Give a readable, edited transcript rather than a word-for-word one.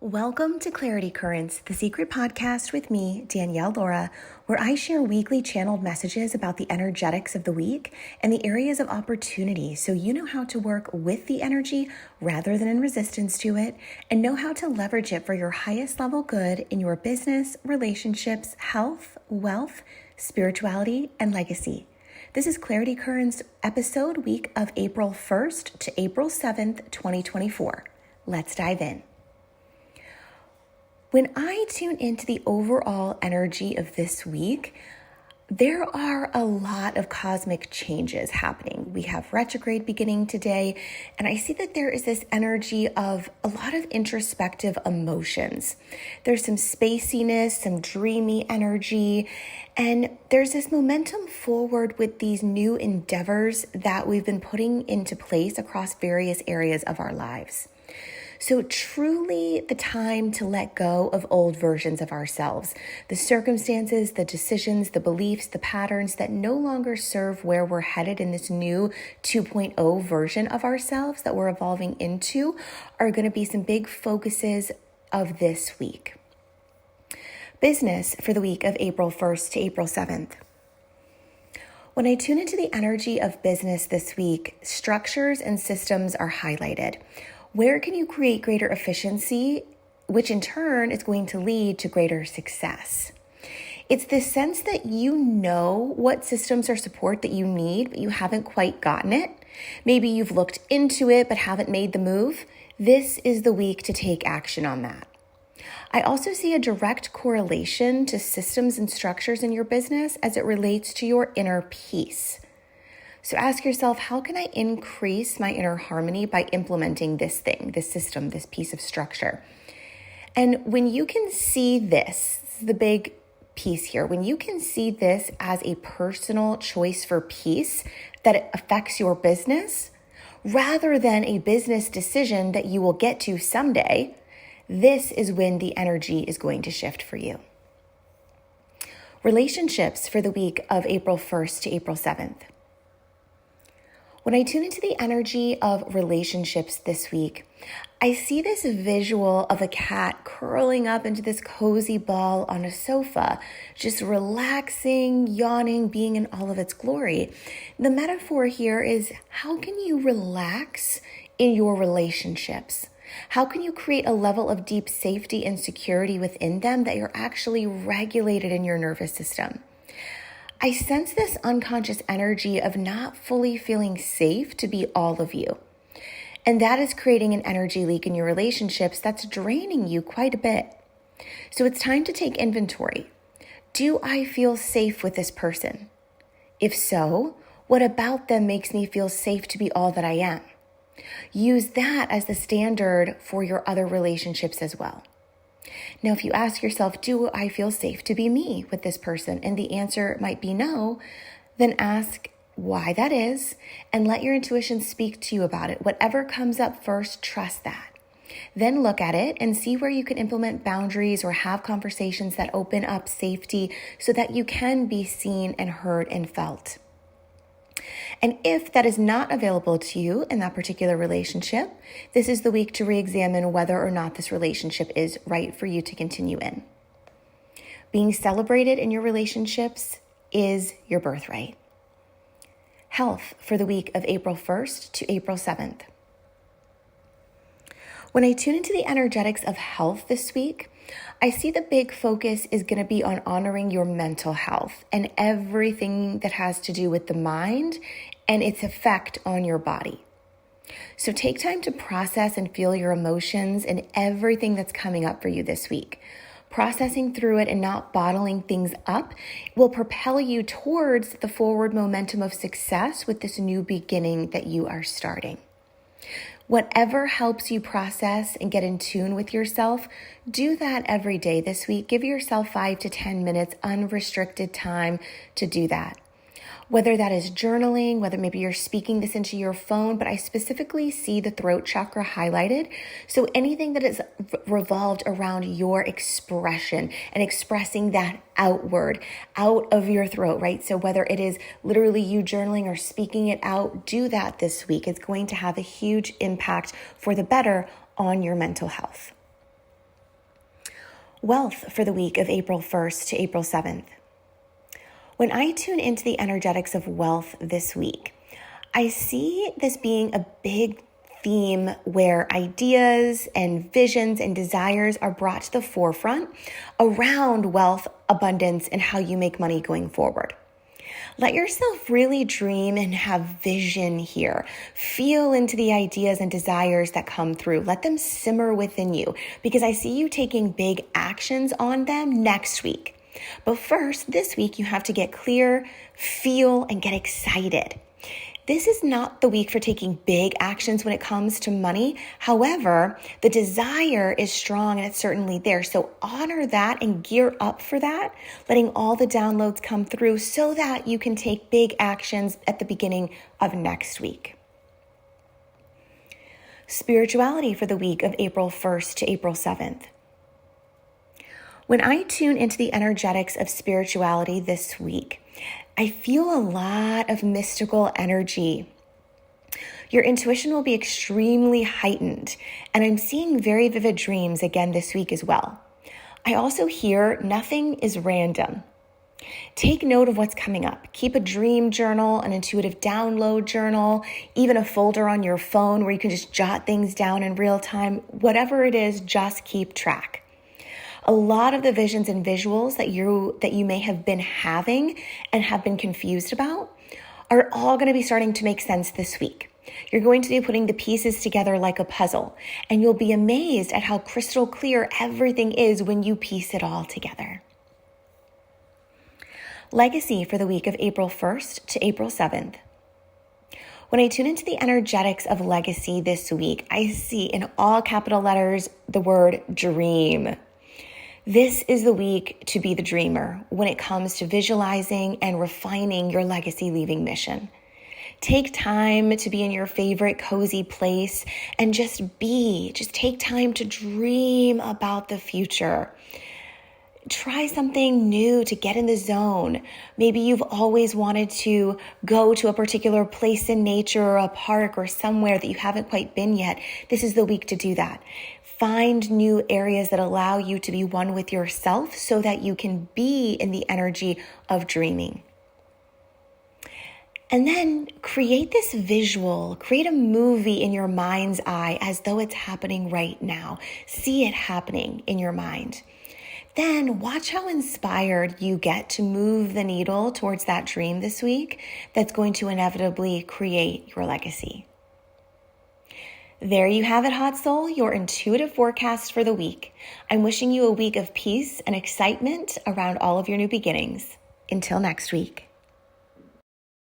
Welcome to Clarity Currents, the secret podcast with me, Danielle Laura, where I share weekly channeled messages about the energetics of the week and the areas of opportunity so you know how to work with the energy rather than in resistance to it and know how to leverage it for your highest level good in your business, relationships, health, wealth, spirituality, and legacy. This is Clarity Currents episode week of April 1st to April 7th, 2024. Let's dive in. When I tune into the overall energy of this week, there are a lot of cosmic changes happening. We have retrograde beginning today, and I see that there is this energy of a lot of introspective emotions. There's some spaciness, some dreamy energy, and there's this momentum forward with these new endeavors that we've been putting into place across various areas of our lives. So truly the time to let go of old versions of ourselves, the circumstances, the decisions, the beliefs, the patterns that no longer serve where we're headed in this new 2.0 version of ourselves that we're evolving into are going to be some big focuses of this week. Business for the week of April 1st to April 7th. When I tune into the energy of business this week, structures and systems are highlighted. Where can you create greater efficiency, which in turn is going to lead to greater success? It's this sense that you know what systems or support that you need, but you haven't quite gotten it. Maybe you've looked into it, but haven't made the move. This is the week to take action on that. I also see a direct correlation to systems and structures in your business as it relates to your inner peace. So ask yourself, how can I increase my inner harmony by implementing this thing, this system, this piece of structure? And when you can see this is the big piece here, when you can see this as a personal choice for peace that affects your business, rather than a business decision that you will get to someday, this is when the energy is going to shift for you. Relationships for the week of April 1st to April 7th. When I tune into the energy of relationships this week, I see this visual of a cat curling up into this cozy ball on a sofa, just relaxing, yawning, being in all of its glory. The metaphor here is, how can you relax in your relationships? How can you create a level of deep safety and security within them that you're actually regulated in your nervous system? I sense this unconscious energy of not fully feeling safe to be all of you. And that is creating an energy leak in your relationships that's draining you quite a bit. So it's time to take inventory. Do I feel safe with this person? If so, what about them makes me feel safe to be all that I am? Use that as the standard for your other relationships as well. Now, if you ask yourself, do I feel safe to be me with this person? And the answer might be no, then ask why that is and let your intuition speak to you about it. Whatever comes up first, trust that. Then look at it and see where you can implement boundaries or have conversations that open up safety so that you can be seen and heard and felt. And if that is not available to you in that particular relationship, this is the week to re-examine whether or not this relationship is right for you to continue in. Being celebrated in your relationships is your birthright. Health for the week of April 1st to April 7th. When I tune into the energetics of health this week, I see the big focus is going to be on honoring your mental health and everything that has to do with the mind and its effect on your body. So take time to process and feel your emotions and everything that's coming up for you this week. Processing through it and not bottling things up will propel you towards the forward momentum of success with this new beginning that you are starting. Whatever helps you process and get in tune with yourself, do that every day this week. Give yourself 5 to 10 minutes unrestricted time to do that. Whether that is journaling, whether maybe you're speaking this into your phone, but I specifically see the throat chakra highlighted. So anything that is revolved around your expression and expressing that outward, out of your throat, right? So whether it is literally you journaling or speaking it out, do that this week. It's going to have a huge impact for the better on your mental health. Wealth for the week of April 1st to April 7th. When I tune into the energetics of wealth this week, I see this being a big theme where ideas and visions and desires are brought to the forefront around wealth, abundance, and how you make money going forward. Let yourself really dream and have vision here. Feel into the ideas and desires that come through. Let them simmer within you because I see you taking big actions on them next week. But first, this week, you have to get clear, feel, and get excited. This is not the week for taking big actions when it comes to money. However, the desire is strong and it's certainly there. So honor that and gear up for that, letting all the downloads come through so that you can take big actions at the beginning of next week. Spirituality for the week of April 1st to April 7th. When I tune into the energetics of spirituality this week, I feel a lot of mystical energy. Your intuition will be extremely heightened, and I'm seeing very vivid dreams again this week as well. I also hear nothing is random. Take note of what's coming up. Keep a dream journal, an intuitive download journal, even a folder on your phone where you can just jot things down in real time. Whatever it is, just keep track. A lot of the visions and visuals that you may have been having and have been confused about are all going to be starting to make sense this week. You're going to be putting the pieces together like a puzzle, and you'll be amazed at how crystal clear everything is when you piece it all together. Legacy for the week of April 1st to April 7th. When I tune into the energetics of legacy this week, I see in all capital letters the word dream. This is the week to be the dreamer when it comes to visualizing and refining your legacy leaving mission. Take time to be in your favorite cozy place and just take time to dream about the future. Try something new to get in the zone. Maybe you've always wanted to go to a particular place in nature or a park or somewhere that you haven't quite been yet. This is the week to do that. Find new areas that allow you to be one with yourself so that you can be in the energy of dreaming. And then create this visual, create a movie in your mind's eye as though it's happening right now. See it happening in your mind. Then watch how inspired you get to move the needle towards that dream this week that's going to inevitably create your legacy. There you have it, Hot Soul, your intuitive forecast for the week. I'm wishing you a week of peace and excitement around all of your new beginnings. Until next week.